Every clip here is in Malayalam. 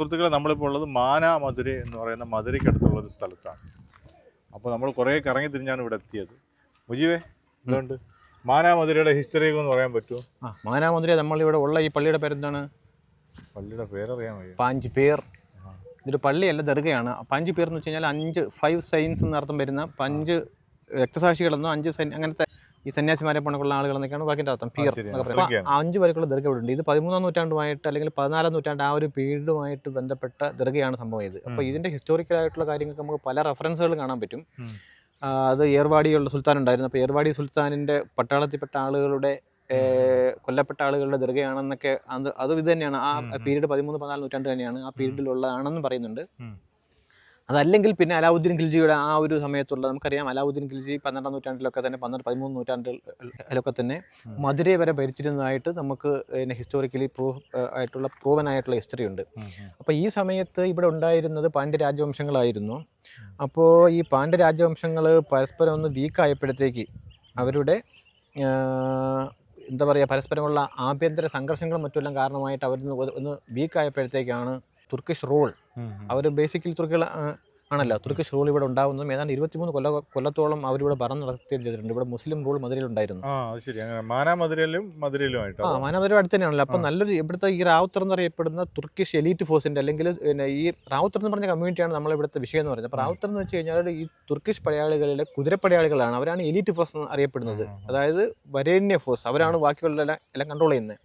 സുഹൃത്തുക്കളെ, നമ്മളിപ്പോൾ ഉള്ളത് മാനാമധുര എന്ന് പറയുന്ന മധുരയ്ക്കടുത്തുള്ളൊരു സ്ഥലത്താണ്. അപ്പോൾ നമ്മൾ കുറേ കറങ്ങി തിരിഞ്ഞാണ് ഇവിടെ എത്തിയത്. മുജീബേ, എന്തുകൊണ്ട് മാനാമധുരയുടെ ഹിസ്റ്ററി ഒന്ന് പറയാൻ പറ്റുമോ? മാനാമധുര നമ്മളിവിടെ ഉള്ള ഈ പള്ളിയുടെ പേരെന്താണ്? പള്ളിയുടെ പേരറിയാൻ വയ്യ. പാഞ്ച് പേർ. ഇതൊരു പള്ളിയല്ല, ദർഗയാണ്. പാഞ്ച് പേർ എന്ന് വെച്ച് കഴിഞ്ഞാൽ 5 സൈൻസ് എന്നർത്ഥം വരുന്ന 5 രക്തസാക്ഷികളെന്നോ 5 അങ്ങനത്തെ ഈ സന്യാസിമാരെ പണക്കുള്ള ആളുകളെന്നൊക്കെയാണ് ബാക്കിൻ്റെ അർത്ഥം. പീർ എന്നൊക്കെ പറയും. 5 പേർക്കുള്ള ദർഗ ഇവിടെ ഉണ്ട്. ഇത് 13-ാം നൂറ്റാണ്ടുമായിട്ട് അല്ലെങ്കിൽ 14-ാം നൂറ്റാണ്ട് ആ ഒരു പീരീഡുമായിട്ട് ബന്ധപ്പെട്ട ദർഗയാണ് സംഭവം ഇത്. അപ്പോൾ ഇതിൻ്റെ ഹിസ്റ്റോറിക്കലായിട്ടുള്ള കാര്യങ്ങൾക്ക് നമുക്ക് പല റെഫറൻസുകൾ കാണാൻ പറ്റും. അത് ഏർവാടിയുള്ള സുൽത്താൻ ഉണ്ടായിരുന്നു. അപ്പോൾ ഏർവാടി സുൽത്താനിൻ്റെ പട്ടാളത്തിൽപ്പെട്ട ആളുകളുടെ കൊല്ലപ്പെട്ട ആളുകളുടെ ദർഗയാണെന്നൊക്കെ അത് ഇത് തന്നെയാണ്. ആ പീരീഡ് 13-14 നൂറ്റാണ്ട് തന്നെയാണ് ആ പീരീഡിലുള്ളതാണെന്ന് പറയുന്നുണ്ട്. അതല്ലെങ്കിൽ പിന്നെ അലാവുദ്ദീൻ ഖിൽജിയുടെ ആ ഒരു സമയത്തുള്ള, നമുക്കറിയാം അലാവുദ്ദീൻ ഖിൽജി 12-ാം നൂറ്റാണ്ടിലൊക്കെ തന്നെ 13 നൂറ്റാണ്ടിലൊക്കെ തന്നെ മധുരൈ വരെ ഭരിച്ചിരുന്നതായിട്ട് നമുക്ക് ഹിസ്റ്റോറിക്കലി പ്രൂവൻ ആയിട്ടുള്ള ഹിസ്റ്ററി ഉണ്ട്. അപ്പോൾ ഈ സമയത്ത് ഇവിടെ ഉണ്ടായിരുന്നത് പാണ്ഡ്യ രാജവംശങ്ങളായിരുന്നു. അപ്പോൾ ഈ പാണ്ഡ്യ രാജവംശങ്ങൾ പരസ്പരം ഒന്ന് വീക്കായപ്പോഴത്തേക്ക് അവരുടെ എന്താ പറയുക, പരസ്പരമുള്ള ആഭ്യന്തര സംഘർഷങ്ങളും മറ്റുമെല്ലാം കാരണമായിട്ട് അവർ ഒന്ന് വീക്കായപ്പോഴത്തേക്കാണ് തുർക്കിഷ് റൂൾ, അവർ ബേസിക്കലി തുർക്കികൾ ആണല്ലോ, തുർക്കിഷ് റൂൾ ഇവിടെ ഉണ്ടാകുന്നതും ഏതാണ്ട് 23 കൊല്ലത്തോളം അവരിവിടെ ഭരണം നടത്തുകയും ചെയ്തിട്ടുണ്ട്. ഇവിടെ മുസ്ലിം റൂൾ മധുരയിലുണ്ടായിരുന്നു. മാനാമധുര അടുത്ത് തന്നെയാണല്ലോ. അപ്പം നല്ലൊരു ഇവിടുത്തെ ഈ റാവുത്തർ എന്ന് പറയപ്പെടുന്ന തുർക്കിഷ് എലീറ്റ് ഫോഴ്സിൻ്റെ, അല്ലെങ്കിൽ ഈ റാവുത്തർ എന്ന് പറഞ്ഞ കമ്മ്യൂണിറ്റിയാണ് നമ്മൾ ഇവിടുത്തെ വിഷയം എന്ന് പറയുന്നത്. അപ്പോൾ റാവുത്തർ എന്ന് വെച്ച് കഴിഞ്ഞാൽ ഈ തുർക്കിഷ് പടയാളികളിലെ കുതിരപ്പടയാളികളാണ്. അവരാണ് എലീറ്റ് ഫോഴ്സ് എന്ന് അറിയപ്പെടുന്നത്. അതായത് വരേണ്യ ഫോഴ്സ്, അവരാണ് ബാക്കിയുള്ള എല്ലാം കൺട്രോൾ ചെയ്യുന്നത്.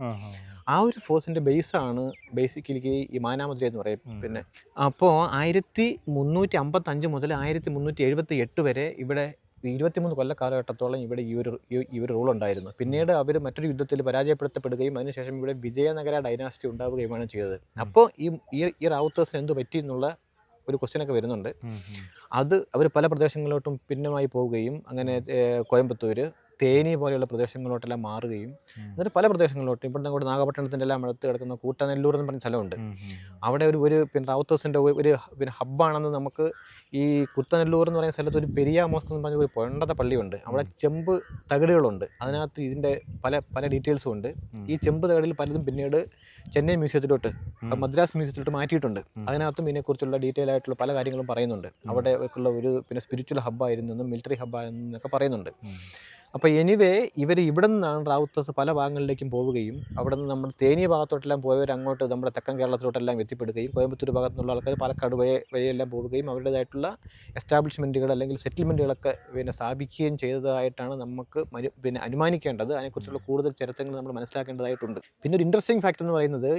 ആ ഒരു ഫോഴ്സിൻ്റെ ബേസാണ് ബേസിക്കലി ഈ മാനാമധുര എന്ന് പറയും. പിന്നെ അപ്പോൾ 1355 മുതൽ 1378 വരെ ഇവിടെ 23 കൊല്ലക്കാലഘട്ടത്തോളം ഇവിടെ ഈ ഒരു റൂൾ ഉണ്ടായിരുന്നു. പിന്നീട് അവർ മറ്റൊരു യുദ്ധത്തിൽ പരാജയപ്പെടുത്തപ്പെടുകയും അതിനുശേഷം ഇവിടെ വിജയനഗര ഡൈനാസ്റ്റി ഉണ്ടാവുകയുമാണ് ചെയ്തത്. അപ്പോൾ ഈ റാവുത്തേഴ്സിന് എന്ത് പറ്റി എന്നുള്ള ഒരു ക്വസ്റ്റ്യനൊക്കെ വരുന്നുണ്ട്. അത് അവർ പല പ്രദേശങ്ങളിലോട്ടും ഭിന്നമായി പോവുകയും അങ്ങനെ കോയമ്പത്തൂർ, തേനി പോലെയുള്ള പ്രദേശങ്ങളിലോട്ടെല്ലാം മാറുകയും എന്നിട്ട് പല പ്രദേശങ്ങളിലോട്ടും ഇപ്പോഴത്തെ കൂടെ നാഗപട്ടണത്തിൻ്റെ എല്ലാം അടുത്ത് കിടക്കുന്ന കൂട്ടനെല്ലൂർ എന്ന് പറഞ്ഞ സ്ഥലമുണ്ട്. അവിടെ ഒരു പിന്നെ റാവുത്തേഴ്സിൻ്റെ ഒരു ഹബ്ബാണെന്ന് നമുക്ക് ഈ കുത്തനെല്ലൂർ എന്ന് പറയുന്ന സ്ഥലത്ത് ഒരു പെരിയ മോസ്ക് എന്ന് പറഞ്ഞ ഒരു പണ്ടത്തെ പള്ളിയുണ്ട്. അവിടെ ചെമ്പ് തകിടുകളുണ്ട്. അതിനകത്ത് ഇതിൻ്റെ പല ഡീറ്റെയിൽസും ഉണ്ട്. ഈ ചെമ്പ് തകിടിൽ പലതും പിന്നീട് ചെന്നൈ മ്യൂസിയത്തിലോട്ട്, മദ്രാസ് മ്യൂസിയത്തിലോട്ട് മാറ്റിയിട്ടുണ്ട്. അതിനകത്തും ഇതിനെക്കുറിച്ചുള്ള ഡീറ്റെയിൽ ആയിട്ടുള്ള പല കാര്യങ്ങളും പറയുന്നുണ്ട്. അവിടെ ഉള്ള ഒരു പിന്നെ സ്പിരിച്വൽ ഹബ്ബായിരുന്നു എന്നും മിലിറ്ററി ഹബ്ബായിരുന്നു എന്നൊക്കെ പറയുന്നുണ്ട്. അപ്പോൾ എനിവേ ഇവർ ഇവിടെ നിന്നാണ് റാവുത്തേഴ്സ് പല ഭാഗങ്ങളിലേക്കും പോവുകയും അവിടെ നിന്ന് നമ്മൾ തേനി ഭാഗത്തോട്ടെല്ലാം പോയവർ അങ്ങോട്ട് നമ്മുടെ തെക്കൻ കേരളത്തിലോട്ടെല്ലാം എത്തിപ്പെടുകയും കോയമ്പത്തൂർ ഭാഗത്തുനിന്നുള്ള ആൾക്കാർ പാലക്കാട് വഴിയെല്ലാം പോവുകയും അവരുടേതായിട്ടുള്ള എസ്റ്റാബ്ലിഷ്മെൻറ്റുകൾ അല്ലെങ്കിൽ സെറ്റിൽമെൻറ്റുകളൊക്കെ പിന്നെ സ്ഥാപിക്കുകയും ചെയ്തതായിട്ടാണ് നമുക്ക് പിന്നെ അനുമാനിക്കേണ്ടത്. അതിനെക്കുറിച്ചുള്ള കൂടുതൽ ചരിത്രങ്ങൾ നമ്മൾ മനസ്സിലാക്കേണ്ടതായിട്ടുണ്ട്. പിന്നെ ഒരു ഇൻട്രസ്റ്റിംഗ് ഫാക്ട് എന്ന് പറയുന്നത്